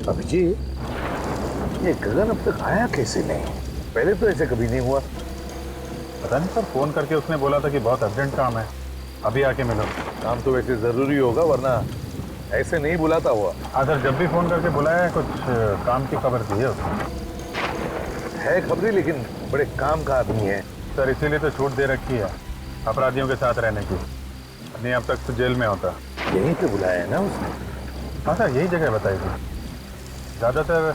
अभिजीत, ये गगन अब तक आया कैसे नहीं? पहले तो ऐसे कभी नहीं हुआ। पता नहीं सर, फोन करके उसने बोला था कि बहुत अर्जेंट काम है, अभी आके मिलो। काम तो वैसे जरूरी होगा, वरना ऐसे नहीं बुलाता हुआ। हाँ सर, जब भी फोन करके बुलाया है कुछ काम की खबर दी है उसने। है खबरी, लेकिन बड़े काम का आदमी है सर, इसीलिए तो छूट दे रखी है अपराधियों के साथ रहने की, नहीं अब तक तो जेल में होता। यहीं पे बुलाया है ना उसने? हाँ सर, यही जगह बताई थी, ज़्यादातर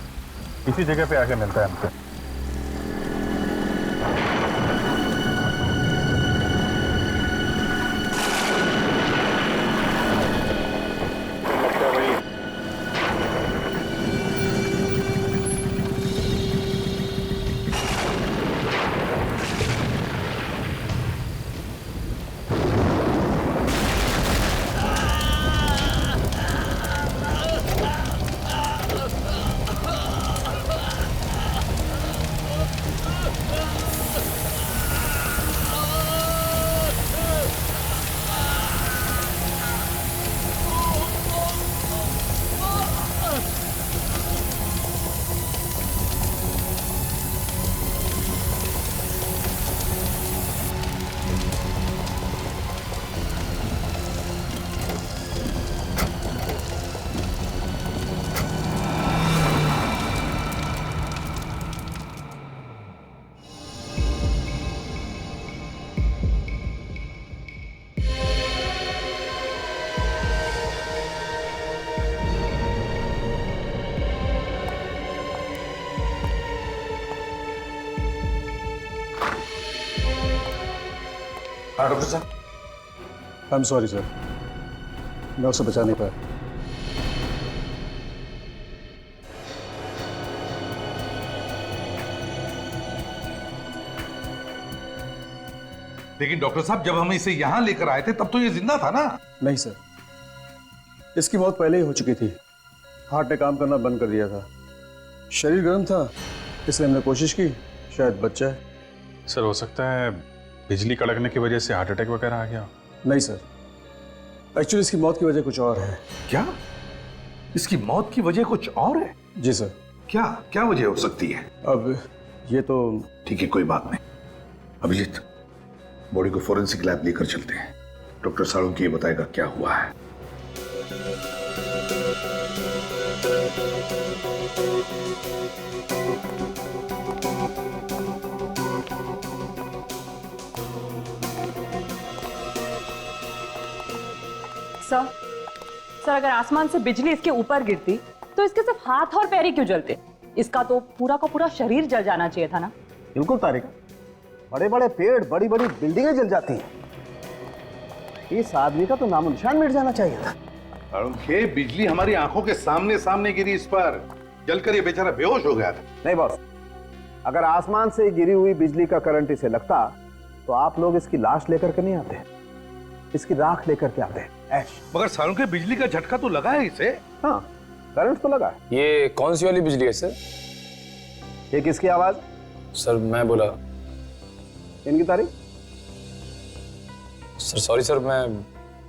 इसी जगह पे आके मिलता है हमसे। हाँ डॉक्टर साहब। आई एम सॉरी सर, मैं उसे बचा नहीं पाया। लेकिन डॉक्टर साहब, जब हम इसे यहाँ लेकर आए थे तब तो ये जिंदा था ना? नहीं सर, इसकी मौत पहले ही हो चुकी थी। हार्ट ने काम करना बंद कर दिया था। शरीर गर्म था, इसलिए हमने कोशिश की शायद बच जाए। सर, हो सकता है बिजली कड़कने की वजह से हार्ट अटैक वगैरह आ गया। नहीं सर, एक्चुअली इसकी मौत की वजह कुछ और है। क्या? इसकी मौत की वजह कुछ और है? जी सर। क्या क्या वजह हो सकती है? अब ये तो ठीक है, कोई बात नहीं। अभिजीत, बॉडी को फोरेंसिक लैब लेकर चलते हैं। डॉक्टर साळुंखे ये बताएगा क्या हुआ है। सर, अगर आसमान से बिजली इसके ऊपर गिरती तो इसके सिर्फ हाथ और पैर ही क्यों जलते? इसका तो पूरा का पूरा शरीर जल जाना चाहिए था ना। बिल्कुल तारिक, बड़े बड़े पेड़, बड़ी बड़ी बिल्डिंगें जल जाती हैं। इस आदमी का तो नामो निशान मिट जाना चाहिए था। साळुंखे, बिजली हमारी आंखों के सामने सामने गिरी, इस पर जलकर ये बेचारा बेहोश हो गया था। नहीं बॉस, अगर आसमान से गिरी हुई बिजली का करंट इसे लगता तो आप लोग इसकी लाश लेकर के नहीं आते, इसकी राख लेकर के आते। ऐश। मगर साळुंखे, बिजली का झटका तो लगा है इसे। हाँ, करंट तो लगा है। ये कौन सी वाली बिजली है सर? ये किसकी आवाज? सर मैं बोला। इनकी तारीख? सर सॉरी सर,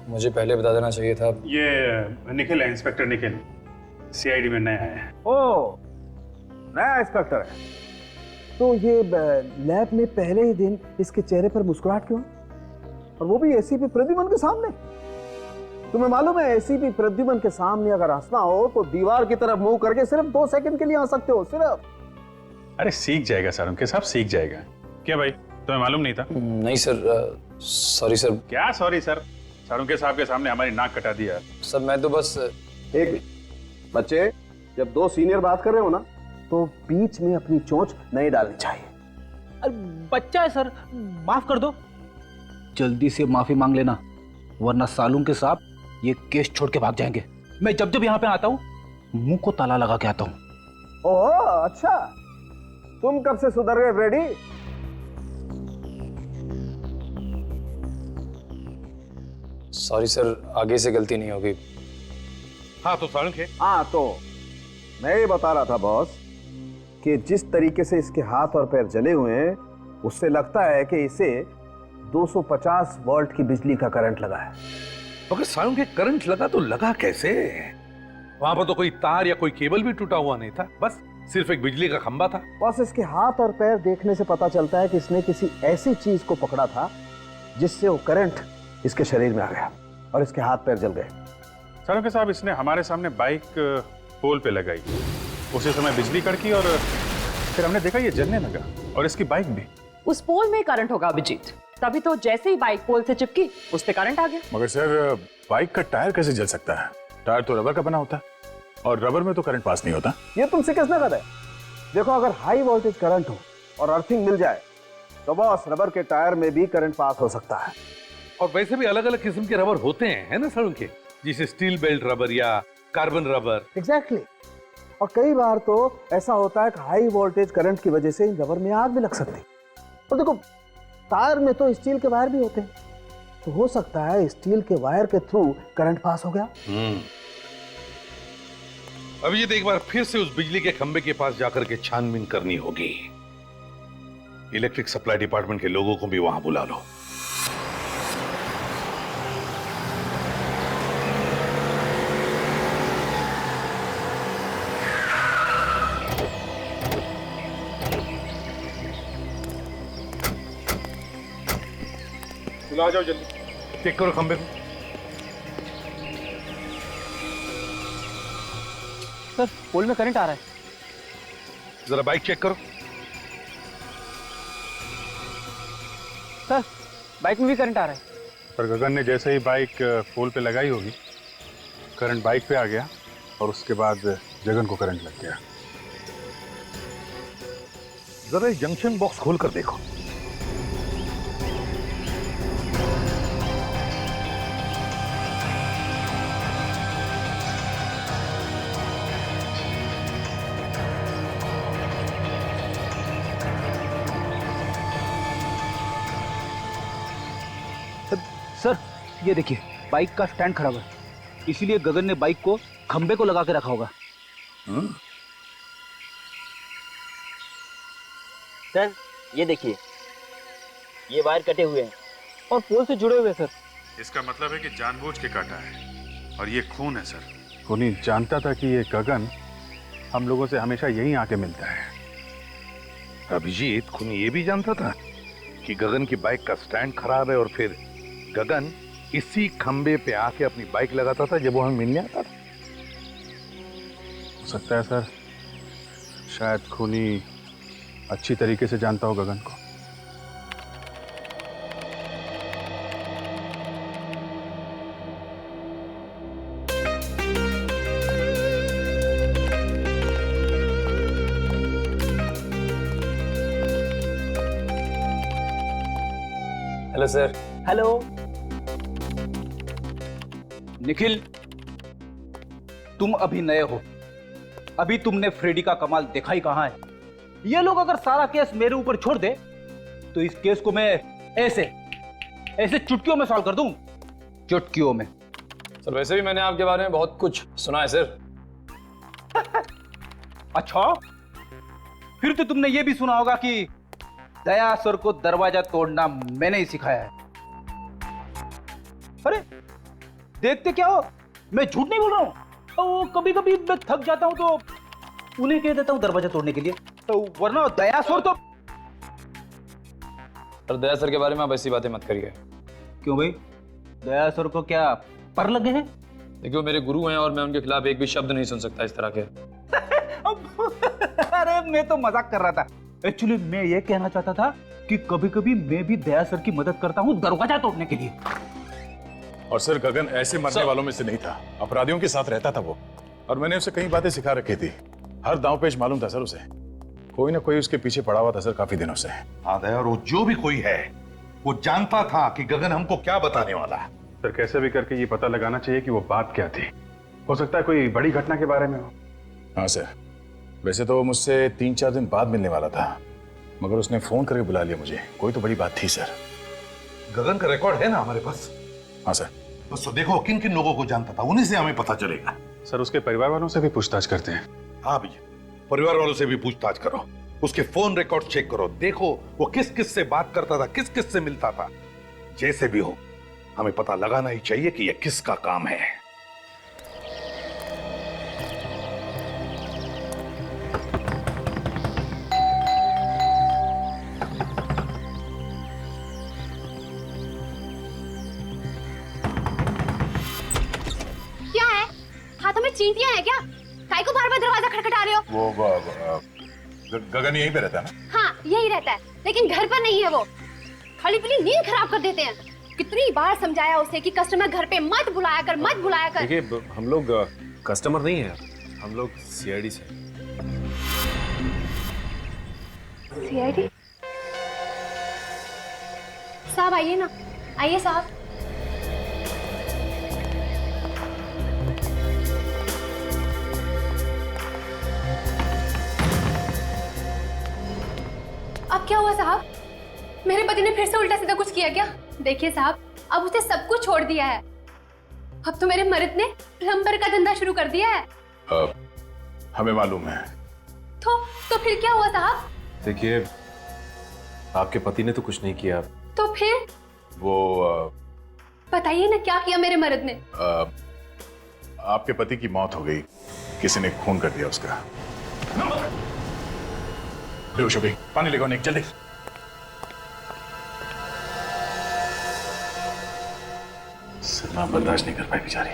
मुझे पहले बता देना चाहिए था। ये निखिल है, इंस्पेक्टर निखिल, सीआईडी में नया है। ओ, नया इंस्पेक्टर है। तो ये लैब में पहले ही दिन इसके चेहरे पर मुस्कुराहट क्यों, और वो भी एसीपी प्रद्युमन के सामने? तुम्हें मालूम है एसीपी प्रद्युमन के सामने अगर हंसना हो तो दीवार की तरफ मुंह करके सिर्फ 2 सेकंड के लिए हंस सकते हो, सिर्फ। अरे सीख जाएगा सर, उनके साथ सीख जाएगा। क्या भाई, तुम्हें मालूम नहीं था? नहीं सर, सॉरी सर। क्या सॉरी सर, साळुंखे साहब के सामने हमारी नाक कटा दिया। सर मैं तो बस एक बच्चे, जब 2 सीनियर बात कर रहे हो ना तो बीच में अपनी चोंच नहीं डालनी चाहिए। अरे बच्चा है सर, माफ कर दो। जल्दी से माफी मांग लेना, वरना साळुंखे साहब ये केस छोड़ के भाग जाएंगे। मैं जब जब यहाँ पे आता हूँ मुंह को ताला लगा के आता हूँ। ओह अच्छा, तुम कब से सुधर गए फ्रेडी? सॉरी सर, आगे से गलती नहीं होगी। हाँ तो साळुंखे, हाँ तो मैं ये बता रहा था बॉस कि जिस तरीके से इसके हाथ और पैर जले हुए हैं उससे लगता है कि इसे 250 वोल्ट की बिजली का करंट लगा है। मगर साळुंखे, करंट लगा तो लगा कैसे? वहां पर तो कोई तार या कोई केबल भी टूटा हुआ नहीं था, बस सिर्फ एक बिजली का खंबा था। बस इसके हाथ और पैर देखने से पता चलता है कि इसने किसी ऐसी चीज को पकड़ा था जिससे वो करंट इसके शरीर में आ गया और इसके हाथ पैर जल गए। सालुंके साहब, इसने हमारे सामने बाइक पोल पे लगाई, उसी समय बिजली कड़की और फिर हमने देखा ये जलने लगा, और इसकी बाइक भी। उस पोल में करंट होगा अभिजीत, तभी तो जैसे ही बाइक पोल से चिपकी उस पे करंट आ गया। मगर सर, बाइक का टायर कैसे जल सकता है? टायर तो रबर का बना होता है और रबर में तो करंट पास नहीं होता। ये तुमसे किसने कहा है? देखो, अगर हाई वोल्टेज करंट हो और अर्थिंग मिल जाए तो बॉस रबर के टायर में भी करंट पास हो सकता है। और वैसे भी अलग अलग किस्म के रबर होते हैं, है ना सालुंके, जैसे स्टील बेल्ट रबर या कार्बन रबर। एग्जैक्टली। और कई बार तो ऐसा होता है कि हाई वोल्टेज करंट की वजह से इन रबर में आग भी लग सकती है। और देखो, टायर में तो स्टील के वायर भी होते हैं, तो हो सकता है स्टील के वायर के थ्रू करंट पास हो गया। अभी ये एक बार फिर से उस बिजली के खंबे के पास जाकर के छानबीन करनी होगी। इलेक्ट्रिक सप्लाई डिपार्टमेंट के लोगों को भी वहां बुला लो। आ जाओ जल्दी, चेक करो खंबे को। सर, पोल में करंट आ रहा है। जरा बाइक चेक करो। सर, बाइक में भी करंट आ रहा है। पर गगन ने जैसे ही बाइक पोल पे लगाई होगी, करंट बाइक पे आ गया और उसके बाद जगन को करंट लग गया। जरा ये जंक्शन बॉक्स खोल कर देखो। सर, ये देखिए, बाइक का स्टैंड खराब है, इसीलिए गगन ने बाइक को खंबे को लगा के रखा होगा। सर, ये देखिए, ये वायर कटे हुए हैं और पोल से जुड़े हुए हैं सर। इसका मतलब है कि जानबूझ के काटा है, और ये खून है सर। खूनी जानता था कि ये गगन हम लोगों से हमेशा यहीं आके मिलता है। अभिजीत, खूनी ये भी जानता था कि गगन की बाइक का स्टैंड खराब है, और फिर गगन इसी खंबे पे आके अपनी बाइक लगाता था जब वो हमें मिलने आता था। हो सकता है सर, शायद खूनी अच्छी तरीके से जानता हो गगन को। Hello sir. हेलो। निखिल, तुम अभी नए हो, अभी तुमने फ्रेडी का कमाल देखा ही कहां है। ये लोग अगर सारा केस मेरे ऊपर छोड़ दे तो इस केस को मैं ऐसे ऐसे चुटकियों में सॉल्व कर दूं, चुटकियों में। सर, वैसे भी मैंने आपके बारे में बहुत कुछ सुना है सर। अच्छा, फिर तो तुमने ये भी सुना होगा कि दया सर को दरवाजा तोड़ना मैंने ही सिखाया है। अरे देखते क्या हो, मैं झूठ नहीं बोल रहा हूं। वो कभी कभी मैं थक जाता हूं तो उन्हें कह देता हूं दरवाजा तोड़ने के लिए, तो वरना दया सर तो। सर, दया सर के बारे में आप ऐसी बातें मत करिए। क्यों भाई, दया सर को क्या पर लगे हैं? देखिए, वो मेरे गुरु हैं और मैं उनके खिलाफ एक भी शब्द नहीं सुन सकता इस तरह के। अरे मैं तो मजाक कर रहा था। एक्चुअली मैं ये कहना चाहता था कि कभी कभी मैं भी दया सर की मदद करता हूँ दरवाजा तोड़ने के लिए। और सर, गगन ऐसे मरने वालों में से नहीं था, अपराधियों के साथ रहता था वो, और मैंने उसे कई बातें सिखा रखी थी। हर दांव पेच मालूम था सर उसे। कोई ना कोई उसके पीछे पड़ा हुआ था सर काफी दिनों से। आदया, और वो जो भी कोई है वो जानता था कि गगन हमको क्या बताने वाला है। सर, कैसे भी करके ये पता लगाना चाहिए कि वो बात क्या थी। हो सकता है कोई बड़ी घटना के बारे में हो। हाँ सर, वैसे तो वो मुझसे 3-4 दिन बाद मिलने वाला था, मगर उसने फोन करके बुला लिया मुझे। कोई तो बड़ी बात थी सर। गगन का रिकॉर्ड है ना हमारे पास? हाँ सर। बस तो देखो किन किन लोगों को जानता था, उन्हीं से हमें पता चलेगा। सर, उसके परिवार वालों से भी पूछताछ करते हैं। हाँ भैया, परिवार वालों से भी पूछताछ करो, उसके फोन रिकॉर्ड चेक करो, देखो वो किस किस से बात करता था, किस किस से मिलता था। जैसे भी हो, हमें पता लगाना ही चाहिए कि यह किसका काम है। पे चींटियां हैं क्या? काय को बार-बार दरवाजा खटखटा रहे हो? वो गगन यहीं पे रहता है ना? हाँ, यही रहता है, लेकिन घर पर नहीं है वो। खाली पीली नींद खराब कर देते हैं। कितनी बार समझाया उसे कि कस्टमर घर पे मत बुलाया कर, मत बुलाया कर। देखिए, हम लोग कस्टमर नहीं है, हम लोग सीआईडी से। सीआईडी? साहब आइए ना, आइए साहब। अब क्या हुआ साहब? मेरे पति ने फिर से उल्टा सीधा कुछ किया क्या? देखिए साहब, अब उसे सब कुछ छोड़ दिया है। अब तो मेरे मर्द ने प्लम्बर का धंधा शुरू कर दिया है। हमें मालूम है। तो फिर क्या हुआ साहब? देखिए, आपके पति ने तो कुछ नहीं किया। तो फिर? वो बताइए ना, क्या किया मेरे मर्द ने? आपके पति की मौत हो गई, किसी ने खून कर दिया उसका। बेहोश हो गई, पानी लेकर निक जल्दी। सदमा बर्दाश्त नहीं कर पाई बेचारी।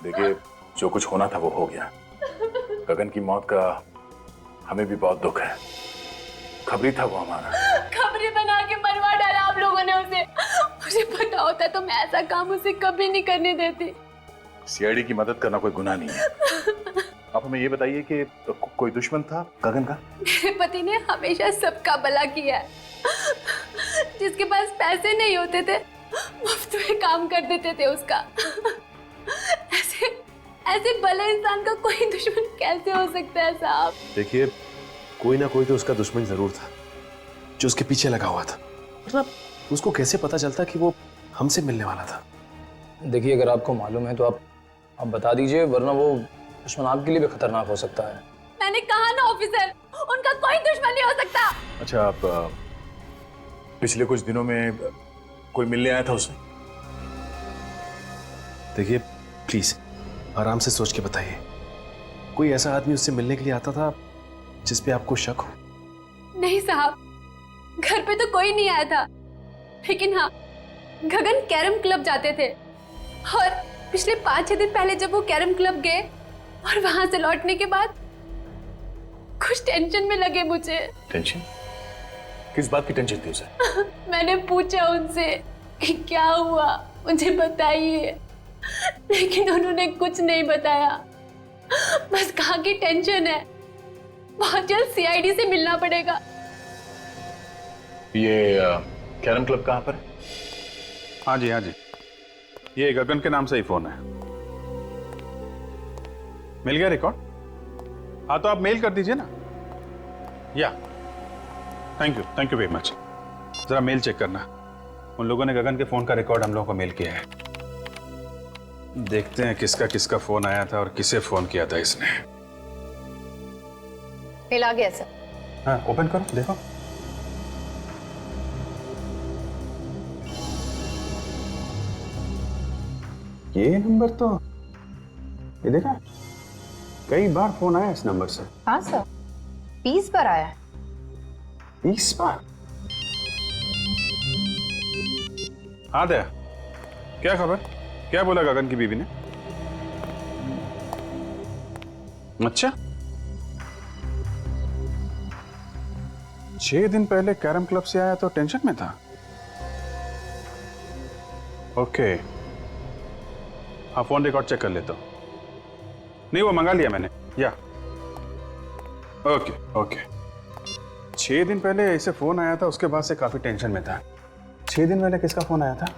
देखिए, जो कुछ होना था वो हो गया। गगन की मौत का हमें भी बहुत दुख है। खबरी था वो हमारा। खबरी बना के मरवा डाला आप लोगों ने उसे। मुझे पता होता तो मैं ऐसा काम उसे कभी नहीं करने देती। सीआईडी की मदद करना कोई गुनाह नहीं है। आप हमें ये बताइए कि कोई दुश्मन था गगन का? मेरे पति ने हमेशा सबका भला किया है। जिसके पास पैसे नहीं होते थे, मुफ्त में काम कर देते थे उसका। ऐसे भले इंसान का कोई दुश्मन कैसे हो सकता है साहब? देखिए, कोई ना कोई तो उसका दुश्मन जरूर था जो उसके पीछे लगा हुआ था। मतलब उसको कैसे पता चलता कि वो हमसे मिलने वाला था? देखिए, अगर आपको मालूम है तो आप बता दीजिए, वरना वो दुश्मन आपके लिए भी खतरनाक हो सकता है। मैंने कहा ना ऑफिसर, उनका कोई दुश्मन नहीं हो सकता। अच्छा, आप पिछले कुछ दिनों में कोई मिलने आया था उससे? देखिए, प्लीज आराम से सोच के बताइए। कोई ऐसा आदमी उससे मिलने के लिए आता था जिस पे आपको शक हो? नहीं साहब, घर पे तो कोई नहीं आया था, लेकिन हाँ, गगन कैरम क्लब जाते थे और पिछले 5-6 दिन पहले जब वो कैरम क्लब गए और वहां से लौटने के बाद कुछ टेंशन में लगे मुझे। टेंशन? किस बात की टेंशन थी उसे? मैंने पूछा उनसे कि क्या हुआ, मुझे बताइए, लेकिन उन्होंने कुछ नहीं बताया। बस कहा कि टेंशन है, बहुत जल्द सीआईडी से मिलना पड़ेगा। ये कैरम क्लब कहाँ पर है? हाँ जी, हाँ जी, ये गगन के नाम से ही फोन है। मिल गया रिकॉर्ड? हाँ, तो आप मेल कर दीजिए ना। या थैंक यू वेरी मच। जरा मेल चेक करना, उन लोगों ने गगन के फोन का रिकॉर्ड हम लोगों को मेल किया है। देखते हैं किसका किसका फोन आया था और किसे फोन किया था इसने। मेल आ गया सर। हाँ, ओपन करो, देखो। ये नंबर तो, ये देखा, कई बार फोन आया इस नंबर से। हाँ सर, 20 बार आया है। 20 बार? हाँ दया, क्या खबर? क्या बोला गगन की बीवी ने? अच्छा, 6 दिन पहले कैरम क्लब से आया तो टेंशन में था। ओके, हाँ, फोन रिकॉर्ड चेक कर लेता हूं। नहीं, वो मंगा लिया मैंने। या ओके ओके। 6 दिन पहले ऐसे फोन आया था, उसके बाद से काफी टेंशन में था। 6 दिन पहले किसका फोन आया था?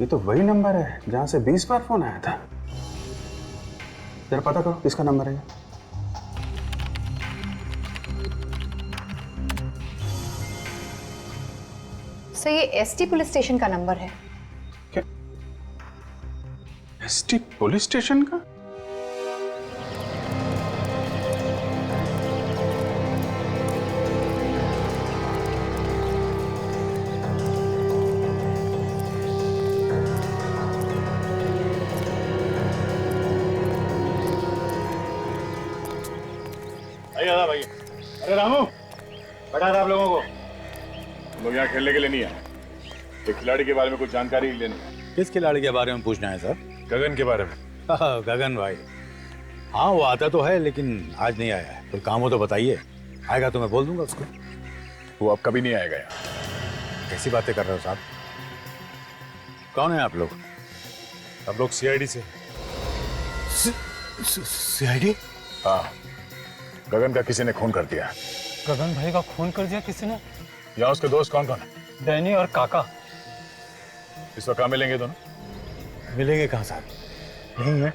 ये तो वही नंबर है जहां से 20 बार फोन आया था। जरा पता करो किसका नंबर है ये। सर, ये एसटी पुलिस स्टेशन का नंबर है। क्या? एसटी पुलिस स्टेशन का? आइए दादा भाई। अरे रामू, बैठा था आप लोगों को। हम लोग यहाँ खेलने के लिए नहीं आए, एक खिलाड़ी के बारे में कुछ जानकारी लेनी है। किस खिलाड़ी के बारे में पूछना है सर? गगन के बारे में। गगन भाई, हाँ वो आता तो है लेकिन आज नहीं आया है। कोई काम हो तो बताइए, आएगा तो मैं बोल दूंगा उसको। वो अब कभी नहीं आएगा यहाँ। कैसी बातें कर रहे हो साहब? कौन है आप लोग? हम लोग सीआईडी से। सीआईडी? हाँ, गगन का किसी ने खून कर दिया। गगन भाई का खून कर दिया किसी ने? यहाँ उसके दोस्त कौन कौन है? डैनी और काका। इस वक्त कहाँ मिलेंगे दोनों? मिलेंगे कहाँ साहब? यहीं है।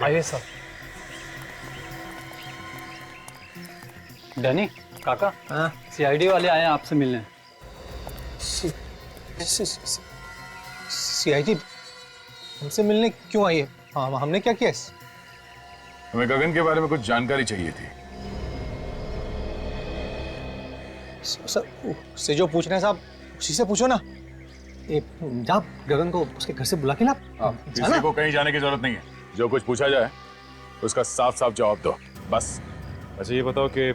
आइए सर। डैनी, काका, सीआईडी वाले आए हैं आपसे मिलने। सीआईडी हमसे मिलने क्यों आई है? हाँ, हमने क्या किया? हमें गगन के बारे में कुछ जानकारी चाहिए थी। सर, से जो पूछ रहे हैं साहब, उसी से पूछो ना। जा गगन को उसके घर से बुला के ला। किसी को कहीं जाने की जरूरत नहीं है। जो कुछ पूछा जाए उसका साफ साफ जवाब दो, बस। अच्छा ये बताओ कि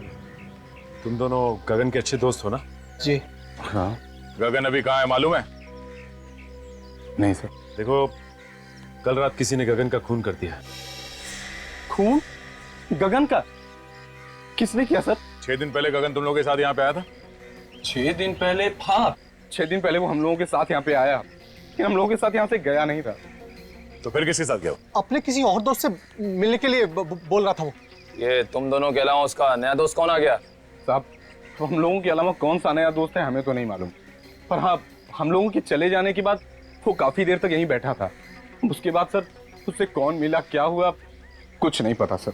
तुम दोनों गगन के अच्छे दोस्त हो ना? जी हाँ। गगन अभी कहाँ है मालूम है? नहीं सर। देखो, कल रात किसी ने गगन का खून कर दिया। खून? गगन का? किसने किया सर? 6 दिन पहले गगन तुम लोगों के साथ यहाँ पे आया था। 6 दिन पहले? हाँ, 6 दिन पहले वो हम लोगों के साथ यहाँ पे आया, लेकिन हम लोगों के साथ यहाँ से गया नहीं था। तो फिर किसके साथ गया? अपने किसी और दोस्त से मिलने के लिए बोल रहा था वो। ये तुम दोनों के अलावा उसका नया दोस्त कौन आ गया? साहब, तो हम लोगों के अलावा कौन सा नया दोस्त है हमें तो नहीं मालूम, पर हाँ, हम लोगों के चले जाने के बाद वो काफी देर तक यहीं बैठा था। उसके बाद सर उससे कौन मिला, क्या हुआ, कुछ नहीं पता सर।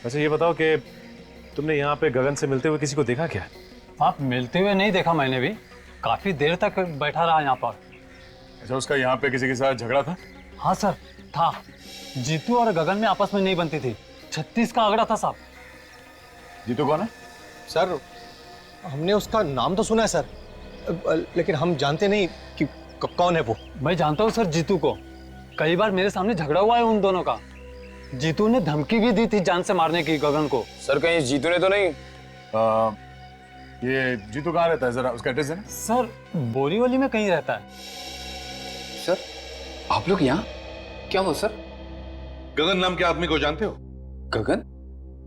अच्छा ये बताओ कि तुमने यहाँ पे गगन से मिलते हुए किसी को देखा क्या? आप मिलते हुए नहीं देखा मैंने भी, काफी देर तक बैठा रहा यहाँ पर। अच्छा, उसका यहाँ पे किसी के साथ झगड़ा था? हाँ सर, था। जीतू और गगन में आपस में नहीं बनती थी, 36 का आंकड़ा था साहब। जीतू कौन है? सर, हमने उसका नाम तो सुना है सर, लेकिन हम जानते नहीं कि कौन है वो। मैं जानता हूँ सर जीतू को, कई बार मेरे सामने झगड़ा हुआ है उन दोनों का। जीतू ने धमकी भी दी थी जान से मारने की गगन को। सर कहीं जीतू ने तो नहीं? ये जीतू कहाँ रहता है, जरा उसका एड्रेस है ना? सर बोरीवली में कहीं रहता है। सर आप लोग यहाँ क्या हो सर? गगन नाम के आदमी को जानते हो? गगन?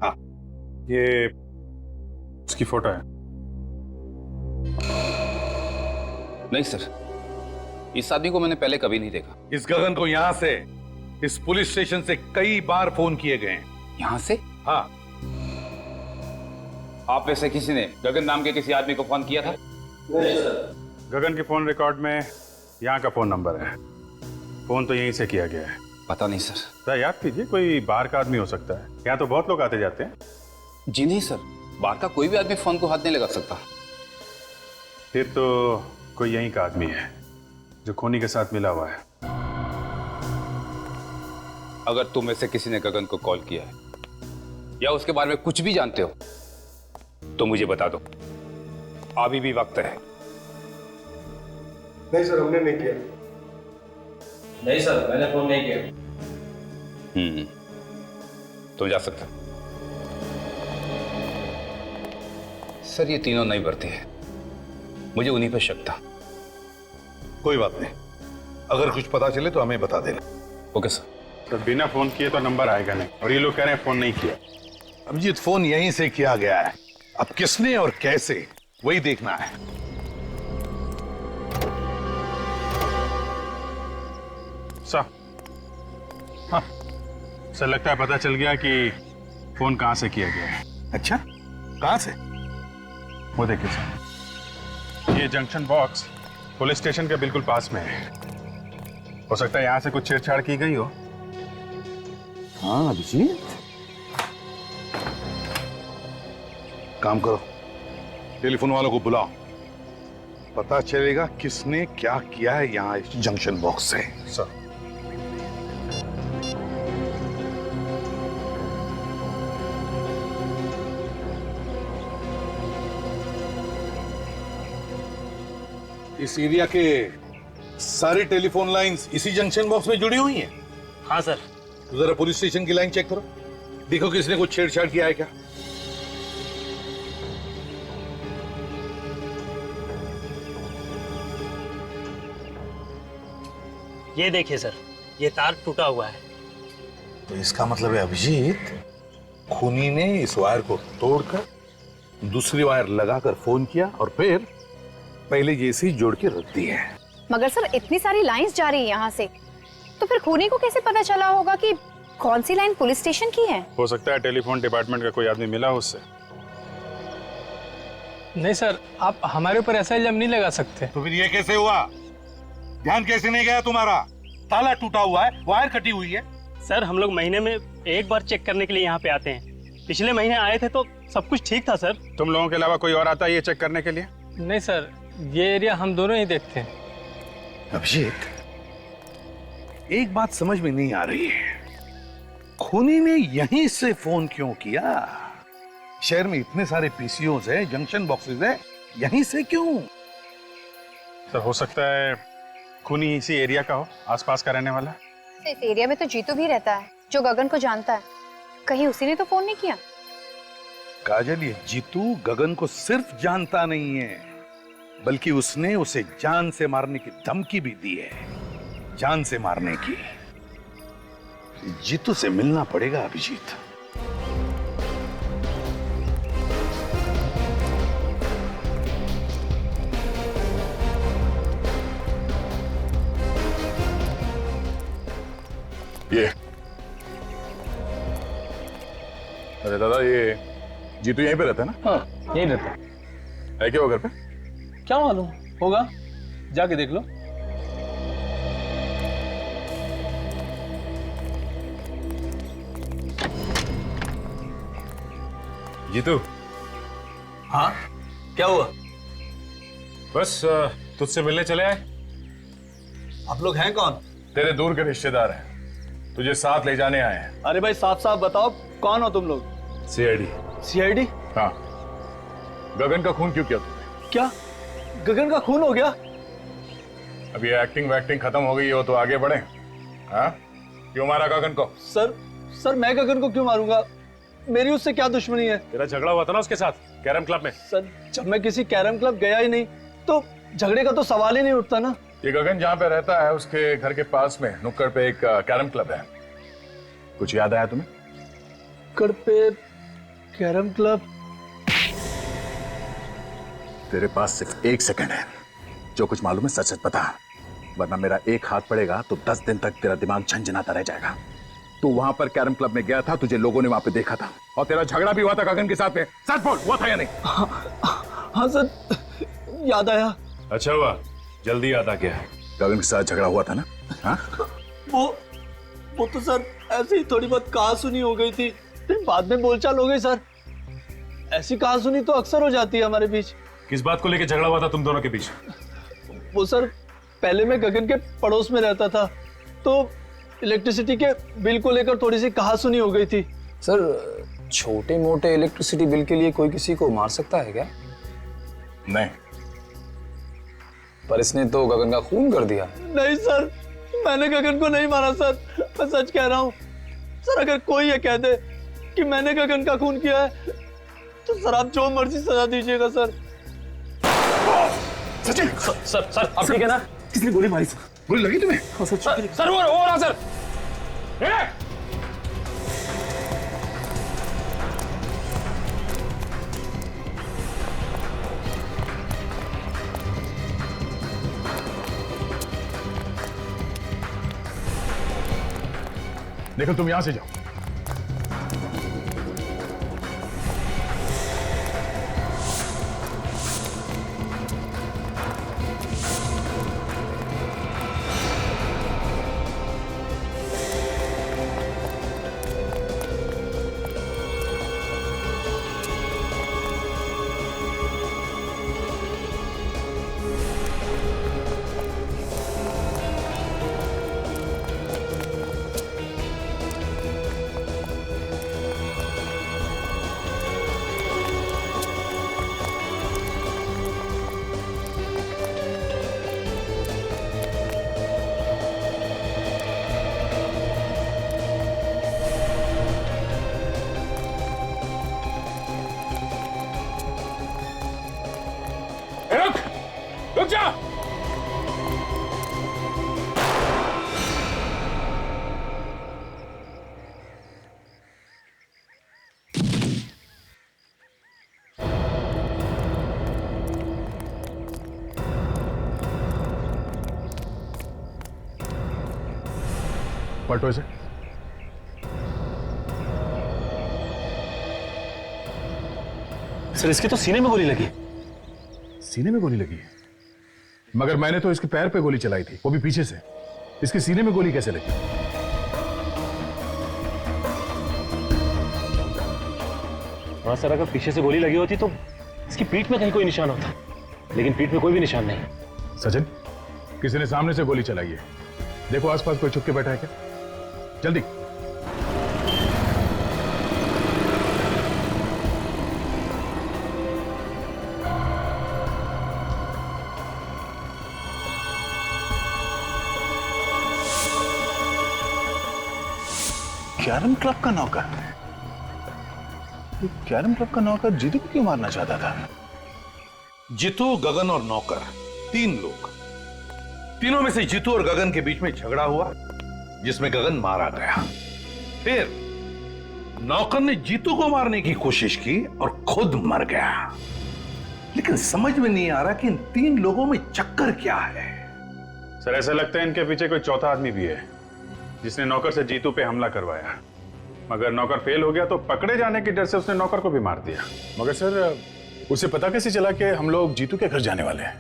हाँ, ये उसकी फोटो है। नहीं सर, इस आदमी को मैंने पहले कभी नहीं देखा। इस गगन को यहाँ से, इस पुलिस स्टेशन से कई बार फोन किए गए हैं। यहाँ से? हाँ। आप में से किसी ने गगन नाम के किसी आदमी को फोन किया था? नहीं सर। गगन के फोन रिकॉर्ड में यहाँ का फोन नंबर है, फोन तो यहीं से किया गया है। पता नहीं सर। सर याद कीजिए, कोई बाहर का आदमी हो सकता है, यहाँ तो बहुत लोग आते जाते हैं। जी नहीं सर, बाहर का कोई भी आदमी फोन को हाथ नहीं लगा सकता। फिर तो कोई यहीं का आदमी है जो खूनी के साथ मिला हुआ है। अगर तुम में से किसी ने गगन को कॉल किया है या उसके बारे में कुछ भी जानते हो तो मुझे बता दो, अभी भी वक्त है। नहीं सर, हमने नहीं किया। नहीं सर, मैंने फोन नहीं किया। तुम जा सकते हो। सर ये तीनों नहीं बढ़ते हैं, मुझे उन्हीं पर शक था। कोई बात नहीं, अगर कुछ पता चले तो हमें बता देना। Okay sir. तो बिना फोन किए तो नंबर आएगा नहीं, और ये लोग कह रहे हैं फोन नहीं किया। अभिजीत, फोन यहीं से किया गया है, अब किसने और कैसे वही देखना है। सर, हाँ सर, लगता है पता चल गया कि फोन कहां से किया गया है। अच्छा, कहां से? वो देखिए सर, ये जंक्शन बॉक्स पुलिस स्टेशन के बिल्कुल पास में है। हो सकता है यहां से कुछ छेड़छाड़ की गई हो। हाँ अभिजीत, काम करो, टेलीफोन वालों को बुलाओ, पता चलेगा किसने क्या किया है यहाँ इस जंक्शन बॉक्स से। सर, इस एरिया के सारी टेलीफोन लाइंस इसी जंक्शन बॉक्स में जुड़ी हुई हैं। हाँ सर। तो जरा पुलिस स्टेशन की लाइन चेक करो। देखो किसने कुछ छेड़छाड़ किया है क्या? ये देखिए सर, ये तार टूटा हुआ है। तो इसका मतलब है अभिजीत खूनी ने इस वायर को तोड़कर दूसरी वायर लगाकर फोन किया और फिर पहले जैसी जोड़ के रख दी है। मगर सर इतनी सारी लाइंस जा रही है यहाँ से, तो फिर खूनी को कैसे पता चला होगा कि कौन सी लाइन पुलिस स्टेशन की है? हो सकता है टेलीफोन डिपार्टमेंट का कोई आदमी मिला हो उससे। नहीं सर, आप हमारे ऊपर ऐसा इल्जाम नहीं लगा सकते। तो फिर ये कैसे हुआ? ध्यान कैसे नहीं गया तुम्हारा? ताला टूटा हुआ है, वायर कटी हुई है। सर हम लोग महीने में एक बार चेक करने के लिए यहाँ पे आते हैं। पिछले महीने आए थे तो सब कुछ ठीक था सर। तुम लोगों के अलावा कोई और आता है ये चेक करने के लिए? नहीं सर, ये एरिया हम दोनों ही देखते हैं। अभिजीत, एक बात समझ में नहीं आ रही है, खूनी ने यहीं से फोन क्यों किया? शहर में इतने सारे पीसीओज है, जंक्शन बॉक्सेस है, यहीं से क्यों? सर हो सकता है खूनी इसी एरिया का हो, आसपास का रहने वाला। इस एरिया में तो जीतू भी रहता है जो गगन को जानता है। कहीं उसी ने तो फोन नहीं किया? काजल, ये जीतू गगन को सिर्फ जानता नहीं है, बल्कि उसने उसे जान से मारने की धमकी भी दी है। जान से मारने की। जीतू से मिलना पड़ेगा अभिजीत। ये अरे दादा, ये जीतू यहीं पे रहता है ना? हाँ यहीं रहता है क्या वो घर पे? क्या मालूम, होगा, जाके देख लो। जीतू। हाँ क्या हुआ? बस तुझसे मिलने चले आए। आप लोग हैं कौन? तेरे दूर के रिश्तेदार हैं, तुझे साथ ले जाने आए हैं। अरे भाई साफ साफ बताओ, कौन हो तुम लोग? सीआईडी। सीआईडी? हाँ। गगन का खून क्यों किया तुमने? क्या गगन का खून हो गया? अब ये एक्टिंग वैक्टिंग खत्म हो गई हो तो आगे बढ़े। हाँ, क्यों मारा गगन को? सर मैं गगन को क्यों मारूंगा? मेरी उससे क्या दुश्मनी है? तेरा झगड़ा हुआ था ना उसके साथ कैरम क्लब में। सर जब मैं किसी कैरम क्लब गया ही नहीं तो झगड़े का तो सवाल ही नहीं उठता ना। ये गगन जहाँ पे रहता है उसके घर के पास में नुक्कड़ पे एक कैरम क्लब है। कुछ याद आया तुम्हें? नुक्कड़ पे कैरम क्लब? तेरे पास सिर्फ 1 सेकंड है, जो कुछ मालूम है सच सच बता, वरना मेरा एक हाथ पड़ेगा तो 10 दिन तक तेरा दिमाग झंझनाता रह जाएगा। तू वहां पर कैरम क्लब में गया था, तुझे लोगों ने वहां पे देखा था, और तेरा झगड़ा भी हुआ था गगन के साथ में। सच बोल, हुआ था या नहीं? हाँ सर, याद आया। अच्छा हुआ, जल्दी याद आ गया। गगन के साथ झगड़ा हुआ था ना? हाँ? वो तो सर ऐसे ही थोड़ी बहुत कहा सुनी हो गई थी, फिर बाद में बोलचाल हो गई सर। ऐसी कहा सुनी तो अक्सर हो जाती है हमारे बीच। किस बात को लेकर झगड़ा हुआ था तुम दोनों के बीच? वो सर, पहले मैं गगन के पड़ोस में रहता था तो इलेक्ट्रिसिटी के बिल को लेकर थोड़ी सी कहा सुनी हो गई थी। सर छोटे मोटे इलेक्ट्रिसिटी बिल के लिए कोई किसी को मार सकता है क्या? नहीं। पर इसने तो गगन का खून कर दिया। नहीं सर, मैंने गगन को नहीं मारा सर, मैं सच कह रहा हूँ सर। अगर कोई ये कह दे कि मैंने गगन का खून किया है तो सर आप जो मर्जी सजा दीजिएगा सर। सचिन! सर आप ठीक है ना? किसने गोली मारी सर? गोली लगी तुम्हें? सर वो रहा सर। निखिल तुम यहां से जाओ। पलटो इसे। सर इसके तो सीने में गोली लगी। सीने में गोली लगी है? मगर मैंने तो इसके पैर पे गोली चलाई थी, वो भी पीछे से। इसके सीने में गोली कैसे लगी? हाँ सर, अगर पीछे से गोली लगी होती तो इसकी पीठ में कहीं कोई निशान होता, लेकिन पीठ में कोई भी निशान नहीं। सचिन, किसी ने सामने से गोली चलाई है। देखो आसपास कोई छुप के बैठा है क्या? जल्दी। कैरम क्लब का नौकर? ये कैरम क्लब का नौकर जीतू को क्यों मारना चाहता था? जीतू, गगन और नौकर, 3 लोग। तीनों में से जीतू और गगन के बीच में झगड़ा हुआ, जिसमें गगन मारा गया। फिर नौकर ने जीतू को मारने की कोशिश की और खुद मर गया। लेकिन समझ में नहीं आ रहा कि इन 3 लोगों में चक्कर क्या है। सर ऐसा लगता है इनके पीछे कोई चौथा आदमी भी है, जिसने नौकर से जीतू पे हमला करवाया। मगर नौकर फेल हो गया तो पकड़े जाने के डर से उसने नौकर को भी मार दिया। मगर सर, उसे पता कैसे चला कि हम लोग जीतू के घर जाने वाले हैं?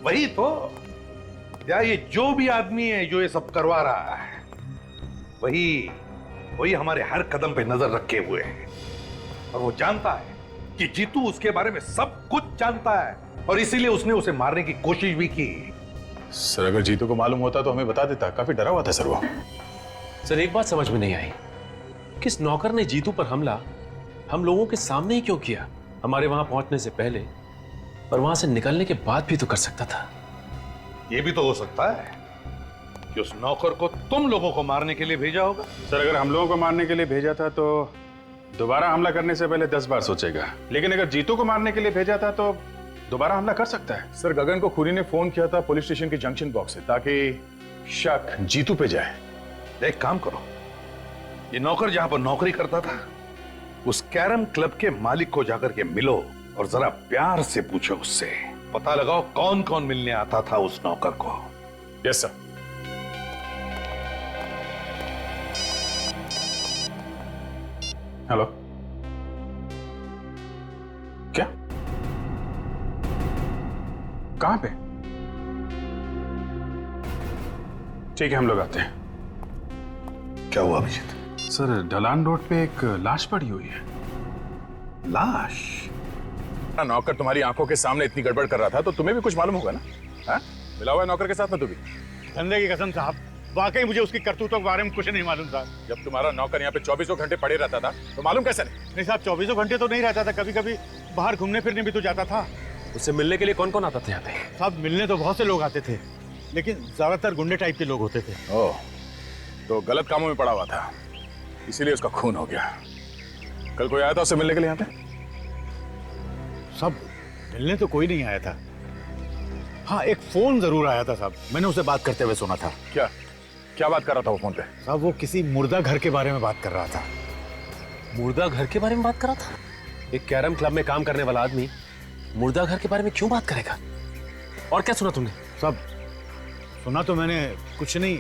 वही तो या ये जो भी आदमी है जो ये सब करवा रहा है, वही हमारे हर कदम पे नजर रखे हुए है। और वो जानता है कि जीतू उसके बारे में सब कुछ जानता है, और इसीलिए उसने उसे मारने की कोशिश भी की। सर अगर जीतू को मालूम होता तो हमें बता देता। काफी डरा हुआ था सर वो। सर एक बात समझ में नहीं आई, किस नौकर ने जीतू पर हमला हम लोगों के सामने ही क्यों किया? हमारे वहां पहुंचने से पहले और वहां से निकलने के बाद भी तो कर सकता था। ये भी तो हो सकता है कि उस नौकर को तुम लोगों को मारने के लिए भेजा होगा। सर अगर हम लोगों को मारने के लिए भेजा था तो दोबारा हमला करने से पहले 10 बार सोचेगा, लेकिन अगर जीतू को मारने के लिए भेजा था तो दोबारा हमला कर सकता है। सर गगन को खूनी ने फोन किया था पुलिस स्टेशन के जंक्शन बॉक्स से, ताकि शक जीतू पे जाए। एक काम करो, ये नौकर जहां पर नौकरी करता था उस कैरम क्लब के मालिक को जाकर के मिलो और जरा प्यार से पूछो उससे, पता लगाओ कौन कौन मिलने आता था उस नौकर को। Yes sir. हेलो, क्या? कहां पे? ठीक है, हम लोग आते हैं। क्या हुआ अभिजीत? सर ढलान रोड पे एक लाश पड़ी हुई है। लाश? नौकर तुम्हारी आंखों के सामने इतनी गड़बड़ कर रहा था तो तुम्हें भी कुछ मालूम होगा ना? हाँ? मिला हुआ है नौकर के साथ में? तू भी धंधे की कसम साहब, वाकई मुझे उसकी करतूतों के बारे में कुछ नहीं मालूम था। जब तुम्हारा नौकर यहाँ पे 24 घंटे पड़े रहता था तो मालूम कैसे नहीं? नहीं साहब, 24 घंटे तो नहीं रहता था, कभी कभी बाहर घूमने फिरने भी तो जाता था। उससे मिलने के लिए कौन कौन आता था यहाँ पे? साहब मिलने तो बहुत से लोग आते थे, लेकिन ज्यादातर गुंडे टाइप के लोग होते थे। ओह, तो गलत कामों में पड़ा हुआ था, इसीलिए उसका खून हो गया। कल कोई आया था उससे मिलने के लिए यहाँ पे? सब मिलने तो कोई नहीं आया था। हाँ, एक फोन जरूर आया था साहब, मैंने उसे बात करते हुए सुना था। क्या बात कर रहा था वो फोन पे? साहब वो किसी मुर्दा घर के बारे में बात कर रहा था। मुर्दा घर के बारे में बात कर रहा था? एक कैरम क्लब में काम करने वाला आदमी मुर्दा घर के बारे में क्यों बात करेगा? और क्या सुना तुमने? साहब सुना तो मैंने कुछ नहीं।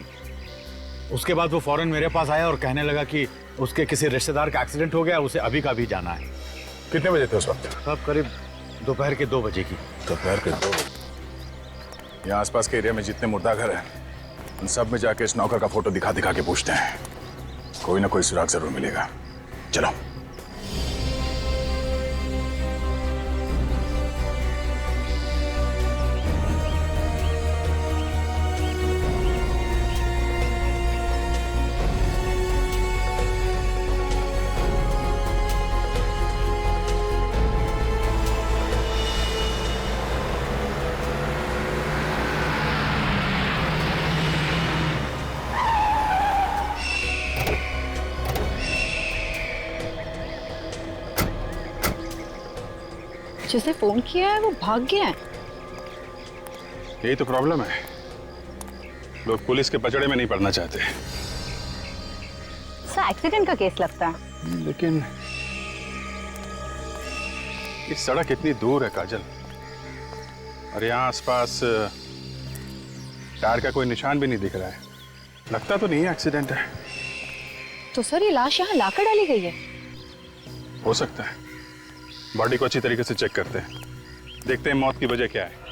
उसके बाद वो फौरन मेरे पास आया और कहने लगा कि उसके किसी रिश्तेदार का एक्सीडेंट हो गया, उसे अभी का अभी जाना है। कितने बजे थे उस वक्त? साहब करीब दोपहर के 2 बजे की। दोपहर के 2 बजे? यहाँ आसपास के एरिया में जितने मुर्दा घर हैं उन सब में जाके इस नौकर का फोटो दिखा दिखा के पूछते हैं, कोई ना कोई सुराग जरूर मिलेगा। चलो। जिसे फोन किया है वो भाग गया है। यही तो प्रॉब्लम है, लोग पुलिस के पचड़े में नहीं पड़ना चाहते। एक्सीडेंट का केस लगता है। लेकिन इस सड़क इतनी दूर है काजल, और यहाँ आसपास टायर का कोई निशान भी नहीं दिख रहा है। लगता तो नहीं है एक्सीडेंट है। तो सर ये लाश यहाँ लाकर डाली गई है? हो सकता है। बॉडी को अच्छी तरीके से चेक करते हैं, देखते हैं मौत की वजह क्या है।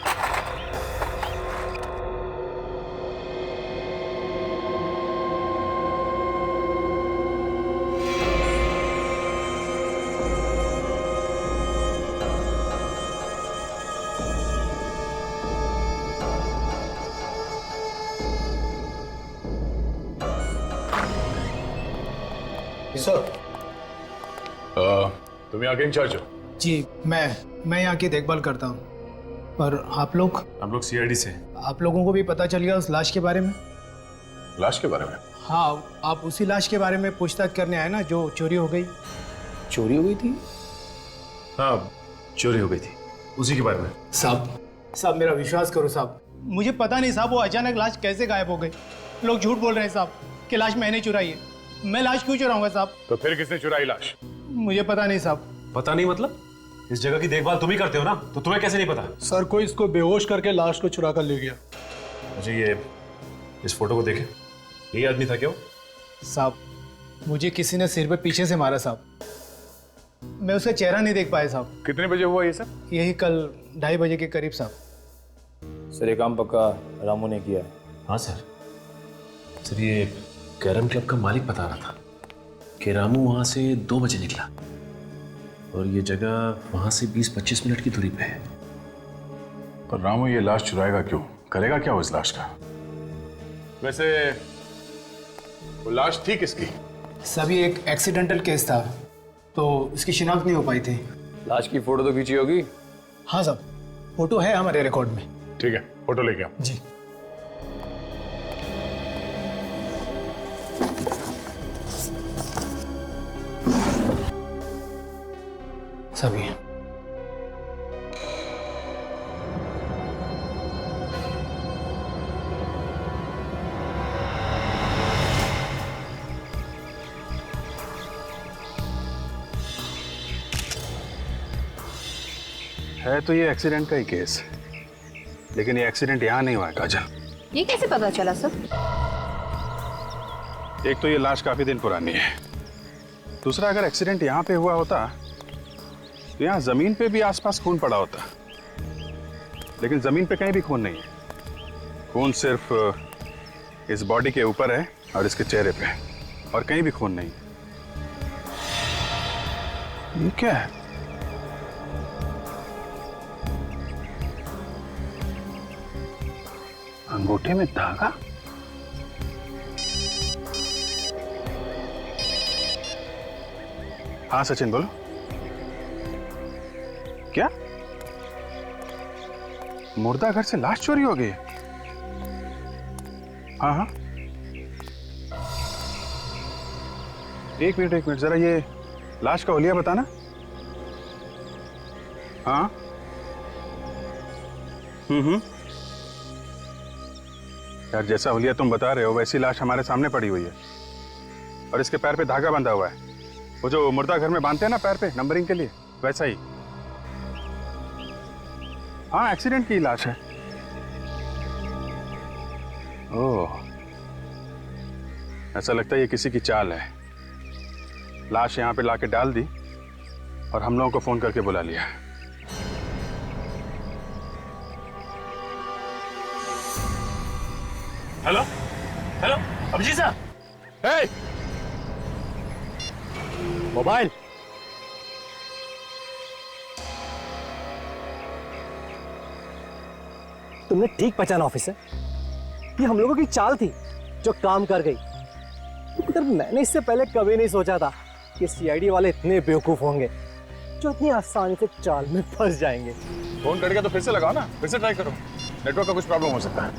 सर तुम यहाँ के इंचार्ज हो? जी मैं यहाँ की देखभाल करता हूँ। पर आप लोग? हम लोग सीआईडी से। आप लोगों को भी पता चल गया उस लाश के बारे में? लाश के बारे में? हाँ, आप उसी लाश के बारे में पूछताछ करने आए ना जो चोरी हो गई? चोरी हो गई थी? हाँ, चोरी हो गई थी, उसी के बारे में। साहब मेरा विश्वास करो साहब, मुझे पता नहीं साहब वो अचानक लाश कैसे गायब हो गई। लोग झूठ बोल रहे हैं साहब कि लाश मैंने चुराई है। मैं लाश क्यों चुराऊंगा साहब? तो फिर किसने चुराई लाश? मुझे पता नहीं साहब। पता नहीं मतलब? इस जगह की देखभाल तुम ही करते हो ना, तो तुम्हें कैसे नहीं पता? सर कोई इसको बेहोश करके लाश को चुरा कर ले गया। मुझे ये इस फोटो को देखे, यही आदमी था क्या वो? साहब मुझे किसी ने सिर पे पीछे से मारा साहब, मैं उसका चेहरा नहीं देख पाया साहब। कितने बजे हुआ ये सब? यही कल 2:30 बजे के करीब साहब। सर ये काम पक्का रामू ने किया? हाँ सर। सर ये कैरम क्लब का मालिक बता रहा था कि रामू वहां से 2 बजे निकला और ये जगह वहां से 20-25 मिनट की दूरी पे है। पर रामू ये लाश चुराएगा क्यों? करेगा क्या वो इस लाश का? वैसे वो लाश थी किसकी? सभी एक एक्सीडेंटल केस था तो इसकी शिनाख्त नहीं हो पाई थी। लाश की फोटो तो खींची होगी? हाँ साहब, फोटो है हमारे रिकॉर्ड में। ठीक है, फोटो लेके आओ। जी। सभी है तो ये एक्सीडेंट का ही केस, लेकिन ये एक्सीडेंट यहाँ नहीं हुआ है काजल। ये कैसे पता चला सर? एक तो ये लाश काफी दिन पुरानी है, दूसरा अगर एक्सीडेंट यहाँ पे हुआ होता तो यहाँ जमीन पे भी आसपास खून पड़ा होता, लेकिन जमीन पे कहीं भी खून नहीं है। खून सिर्फ इस बॉडी के ऊपर है और इसके चेहरे पे, और कहीं भी खून नहीं। ये क्या है? अंगूठे में धागा? हाँ सचिन बोलो। क्या मुर्दा घर से लाश चोरी हो गई? हाँ हाँ, एक मिनट जरा ये लाश का हुलिया बताना। हाँ यार, जैसा हुलिया तुम बता रहे हो वैसी लाश हमारे सामने पड़ी हुई है और इसके पैर पे धागा बंधा हुआ है, वो जो मुर्दा घर में बांधते हैं ना पैर पे नंबरिंग के लिए, वैसा ही। हाँ, एक्सीडेंट की लाश है। ओह, ऐसा लगता है ये किसी की चाल है। लाश यहाँ पे लाके डाल दी और हम लोगों को फोन करके बुला लिया। हेलो हेलो, अभिजीत साहब। हे, मोबाइल। तुमने ठीक पहचाना ऑफिसर, ये हम लोगों की चाल थी जो काम कर गई। मगर मैंने इससे पहले कभी नहीं सोचा था कि सीआईडी वाले इतने बेवकूफ होंगे जो इतनी आसानी से चाल में फंस जाएंगे। फोन कट गया तो फिर से लगाओ ना, फिर से ट्राई करो, नेटवर्क का कुछ प्रॉब्लम हो सकता है।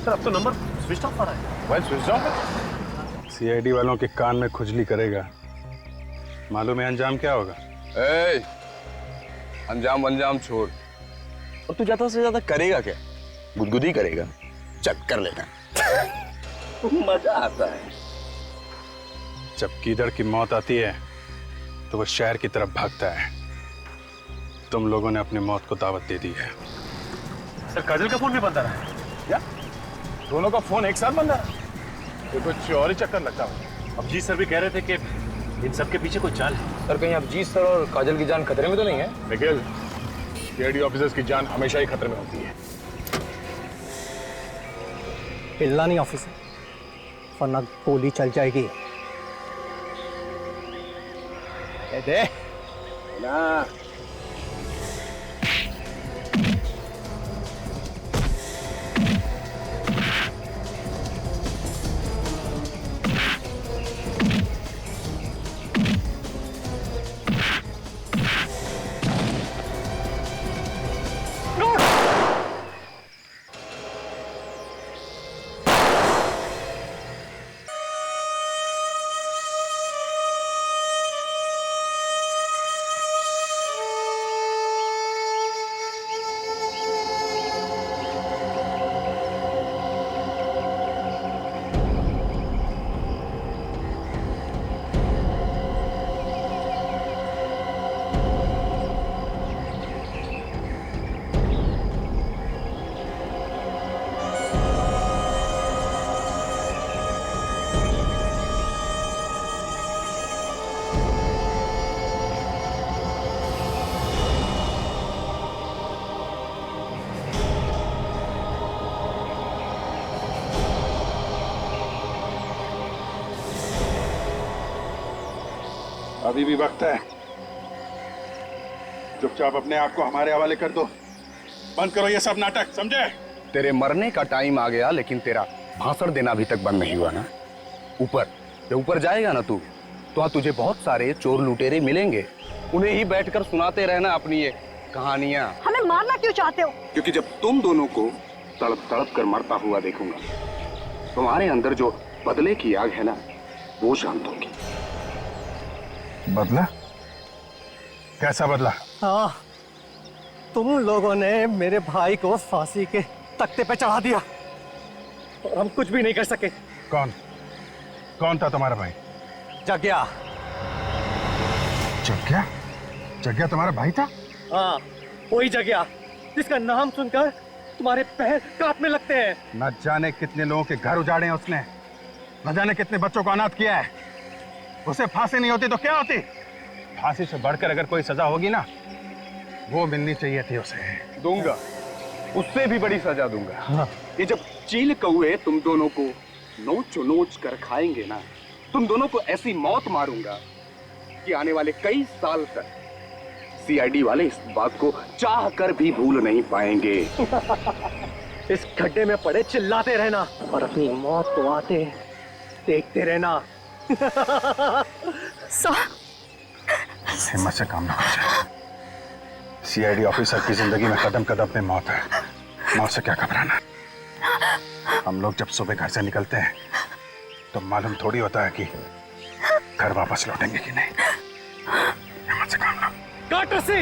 सर अब तो नंबर स्विच ऑफ आ रहा है। मोबाइल स्विच ऑफ है? सीआईडी वालों के कान में खुजली करेगा, मालूम है अंजाम क्या होगा? अंजाम अंजाम छोड़, और तू ज्यादा से ज्यादा करेगा क्या? गुदगुदी करेगा? चल कर लेना। मजा आता है। जब कीदड़ की मौत आती है तो वो शहर की तरफ भागता है। तुम लोगों ने अपनी मौत को दावत दे दी है। सर काजल का फोन भी बंद आ रहा है। क्या? दोनों का फोन एक साथ बंद है। ये कुछ और ही चक्कर लगता है। अभिजीत सर भी कह रहे थे कि इन सब के पीछे कोई चाल है। सर कहीं अभिजीत सर और काजल की जान खतरे में तो नहीं है? निखिल, सीआईडी ऑफिसर्स की जान हमेशा ही खतरे में होती है। हिलना नहीं ऑफिसर, वरना गोली चल जाएगी। दे ना अभी भी वक्त है। चुपचाप अपने आप को हमारे हवाले कर दो। बंद करो ये सब नाटक, समझे? तेरे मरने का टाइम आ गया, लेकिन तेरा भाषण देना अभी तक बंद नहीं हुआ ना। ऊपर जब ऊपर जाएगा ना तू, तो वहां तुझे बहुत सारे चोर लुटेरे मिलेंगे। उन्हें ही बैठकर सुनाते रहना अपनी ये कहानियां। हमें मारना क्यों चाहते हो? क्योंकि जब तुम दोनों को तड़प तड़प कर मरता हुआ देखूंगा, तुम्हारे अंदर जो बदले की आग है ना, वो शांत होगी। बदला? कैसा बदला? हाँ, तुम लोगों ने मेरे भाई को फांसी के तख्ते पे चढ़ा दिया और हम कुछ भी नहीं कर सके। कौन कौन था तुम्हारा भाई? जग्या। जग्या? जग्या तुम्हारा भाई था? हाँ, वही जग्या जिसका नाम सुनकर तुम्हारे पैर कांपने लगते हैं। न जाने कितने लोगों के घर उजाड़े हैं उसने, न जाने कितने बच्चों को अनाथ किया है। उसे फांसी नहीं होती तो क्या होती? फांसी से बढ़कर अगर कोई सजा होगी ना, वो मिलनी चाहिए थी उसे। दूंगा, उससे भी बड़ी सजा दूंगा। हाँ। ये जब चील कौए तुम दोनों को नोच नोच कर खाएंगे ना, तुम दोनों को ऐसी मौत मारूंगा कि आने वाले कई साल तक सीआईडी वाले इस बात को चाह कर भी भूल नहीं पाएंगे। इस गड्ढे में पड़े चिल्लाते रहना और अपनी मौत को आते देखते रहना। हिम्मत से काम ना कर। सीआईडी ऑफिसर की जिंदगी में कदम कदम पे मौत है। मौत से क्या घबराना। हम लोग जब सुबह घर से निकलते हैं तो मालूम थोड़ी होता है कि घर वापस लौटेंगे कि नहीं। हिम्मत से काम ना। काट रस्सी।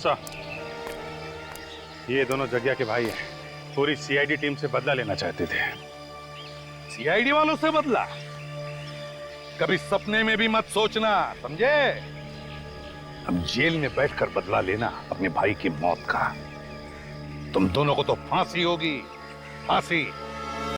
सर, ये दोनों जग्या के भाई हैं। पूरी सीआईडी टीम से बदला लेना चाहते थे। सीआईडी वालों से बदला? कभी सपने में भी मत सोचना, समझे? हम जेल में बैठकर बदला लेना अपने भाई की मौत का। तुम दोनों को तो फांसी होगी, फांसी।